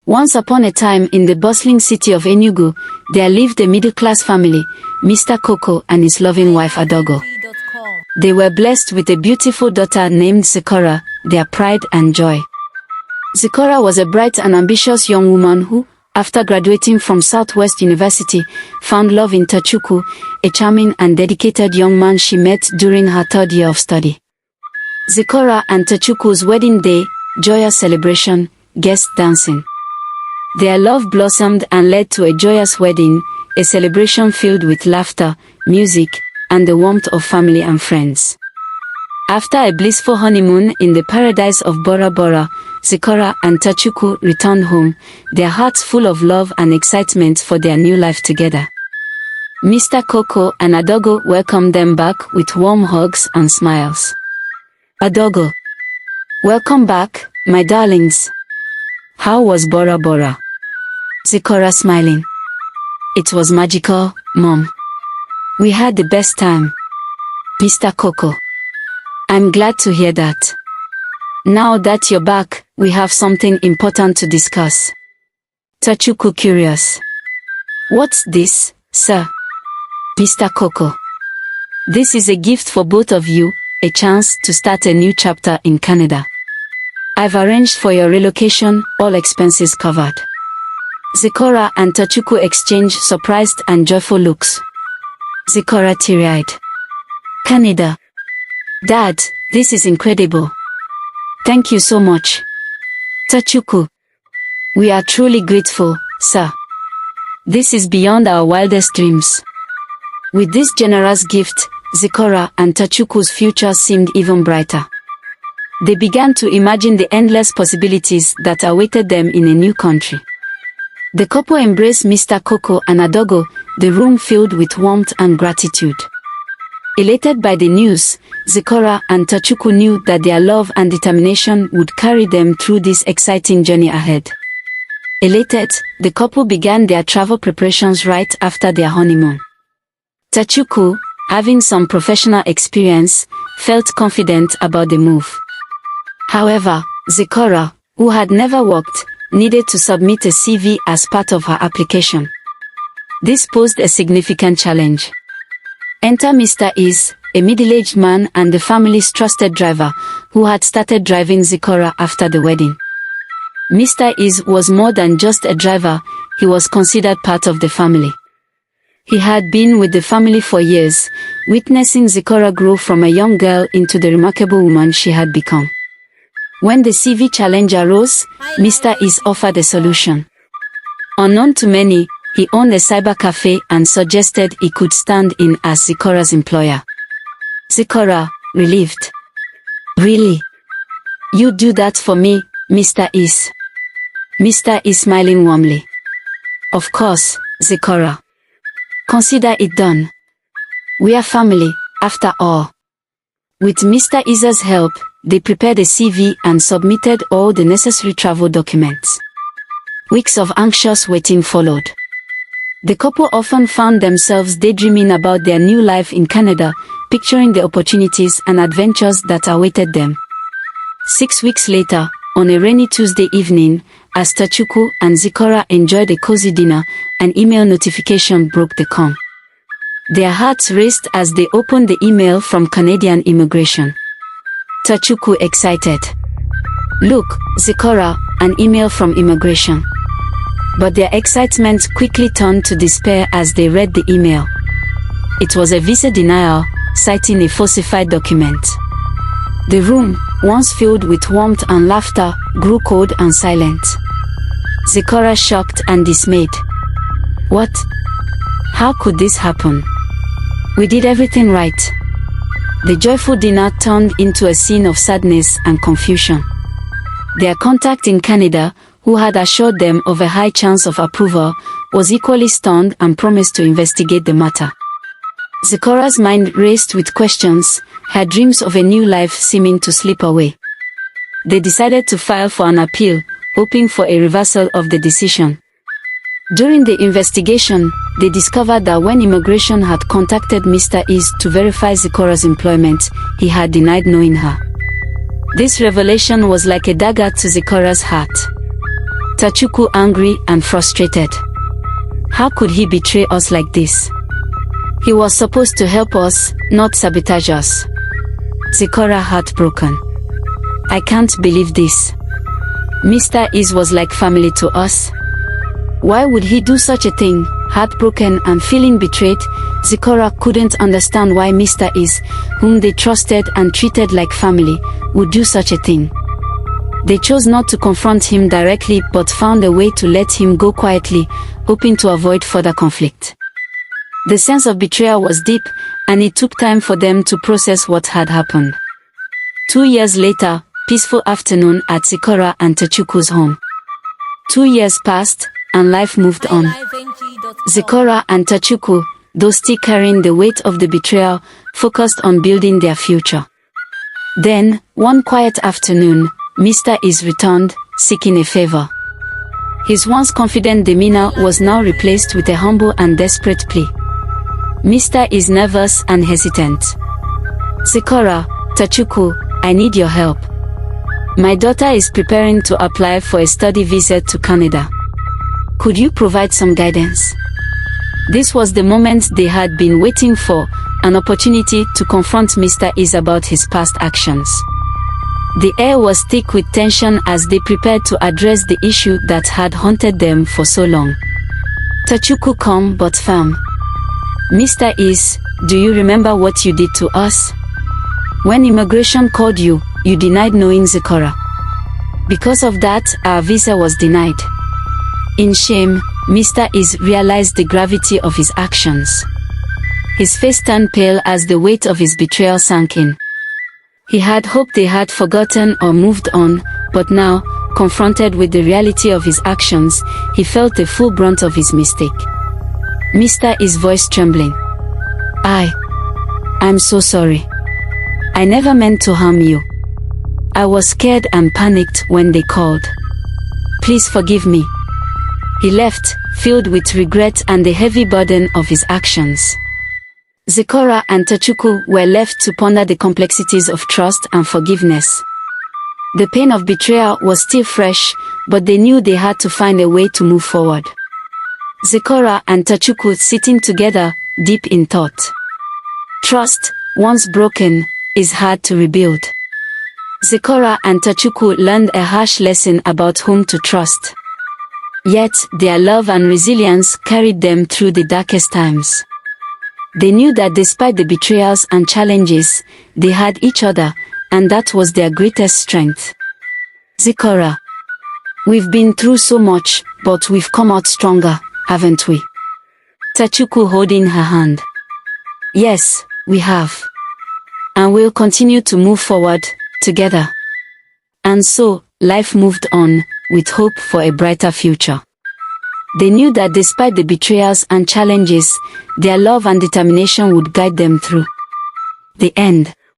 Once upon a time in the bustling city of Enugu, there lived a middle-class family, Mr. Koko and his loving wife Adogo. They were blessed with a beautiful daughter named Zikora, their pride and joy. Zikora was a bright and ambitious young woman who, after graduating from Southwest University, found love in Tochukwu, a charming and dedicated young man she met during her third year of study. Zikora and Tochukwu's wedding day, joyous celebration, guest dancing. Their love blossomed and led to a joyous wedding, a celebration filled with laughter, music, and the warmth of family and friends. After a blissful honeymoon in the paradise of Bora Bora, Zikora and Tochukwu returned home, their hearts full of love and excitement for their new life together. Mr. Koko and Adogo welcomed them back with warm hugs and smiles. Adogo: "Welcome back, my darlings. How was Bora Bora?" Zikora smiling: "It was magical, Mom. We had the best time." Mr. Koko: "I'm glad to hear that. Now that you're back, we have something important to discuss." Tochukwu curious: "What's this, sir?" Mr. Koko: "This is a gift for both of you, a chance to start a new chapter in Canada. I've arranged for your relocation, all expenses covered." Zikora and Tochukwu exchange surprised and joyful looks. Zikora teary-eyed: "Canada? Dad, this is incredible. Thank you so much." Tochukwu: "We are truly grateful, sir. This is beyond our wildest dreams." With this generous gift, Zikora and Tochukwu's future seemed even brighter. They began to imagine the endless possibilities that awaited them in a new country. The couple embraced Mr. Koko and Adogo, the room filled with warmth and gratitude. Elated by the news, Zikora and Tochukwu knew that their love and determination would carry them through this exciting journey ahead. Elated, the couple began their travel preparations right after their honeymoon. Tochukwu, having some professional experience, felt confident about the move. However, Zikora, who had never worked, needed to submit a CV as part of her application. This posed a significant challenge. Enter Mr. Is, a middle-aged man and the family's trusted driver, who had started driving Zikora after the wedding. Mr. Is was more than just a driver, he was considered part of the family. He had been with the family for years, witnessing Zikora grow from a young girl into the remarkable woman she had become. When the CV challenge arose, Mr. Is offered a solution. Unknown to many, he owned a cyber cafe and suggested he could stand in as Zikora's employer. Zikora, relieved: "Really? You do that for me, Mr. Is?" Mr. Is smiling warmly: "Of course, Zikora. Consider it done. We are family, after all." With Mr. Is's help, they prepared a CV and submitted all the necessary travel documents. Weeks of anxious waiting followed. The couple often found themselves daydreaming about their new life in Canada, picturing the opportunities and adventures that awaited them. 6 weeks later, on a rainy Tuesday evening, as Tochukwu and Zikora enjoyed a cozy dinner, an email notification broke the calm. Their hearts raced as they opened the email from Canadian Immigration. Tochukwu excited: "Look, Zikora, an email from Immigration." But their excitement quickly turned to despair as they read the email. It was a visa denial, citing a falsified document. The room, once filled with warmth and laughter, grew cold and silent. Zikora shocked and dismayed. "What? How could this happen? We did everything right." The joyful dinner turned into a scene of sadness and confusion. Their contact in Canada, who had assured them of a high chance of approval, was equally stunned and promised to investigate the matter. Zikora's mind raced with questions, her dreams of a new life seeming to slip away. They decided to file for an appeal, hoping for a reversal of the decision. During the investigation, they discovered that when Immigration had contacted Mr. Is to verify Zikora's employment, he had denied knowing her. This revelation was like a dagger to Zikora's heart. Tachuku angry and frustrated. How could he betray us like this? He was supposed to help us, not sabotage us. Zikora heartbroken. I can't believe this. Mr. Is was like family to us. Why would he do such a thing? Heartbroken and feeling betrayed, Zikora couldn't understand why Mr. Is, whom they trusted and treated like family, would do such a thing. They chose not to confront him directly but found a way to let him go quietly, hoping to avoid further conflict. The sense of betrayal was deep, and it took time for them to process what had happened. 2 years later, peaceful afternoon at Zikora and Tachuku's home. 2 years passed, and life moved on. Zikora and Tachuku, though still carrying the weight of the betrayal, focused on building their future. Then, one quiet afternoon, Mr. Is returned, seeking a favor. His once confident demeanor was now replaced with a humble and desperate plea. Mr. Is nervous and hesitant. Zikora, Tachuku, I need your help. My daughter is preparing to apply for a study visa to Canada. Could you provide some guidance? This was the moment they had been waiting for, an opportunity to confront Mr. Is about his past actions. The air was thick with tension as they prepared to address the issue that had haunted them for so long. Tachuku calm but firm. Mr. Is, do you remember what you did to us? When immigration called you, you denied knowing Zikora. Because of that, our visa was denied. In shame, Mr. Is realized the gravity of his actions. His face turned pale as the weight of his betrayal sank in. He had hoped they had forgotten or moved on, but now, confronted with the reality of his actions, he felt the full brunt of his mistake. Mr. Is voice trembling. I'm so sorry. I never meant to harm you. I was scared and panicked when they called. Please forgive me. He left, filled with regret and the heavy burden of his actions. Zikora and Tachuku were left to ponder the complexities of trust and forgiveness. The pain of betrayal was still fresh, but they knew they had to find a way to move forward. Zikora and Tachuku sitting together, deep in thought. Trust, once broken, is hard to rebuild. Zikora and Tachuku learned a harsh lesson about whom to trust. Yet, their love and resilience carried them through the darkest times. They knew that despite the betrayals and challenges, they had each other, and that was their greatest strength. Zikora. We've been through so much, but we've come out stronger, haven't we? Tachuku holding her hand. Yes, we have. And we'll continue to move forward, together. And so, life moved on, with hope for a brighter future. They knew that despite the betrayals and challenges, their love and determination would guide them through. The end.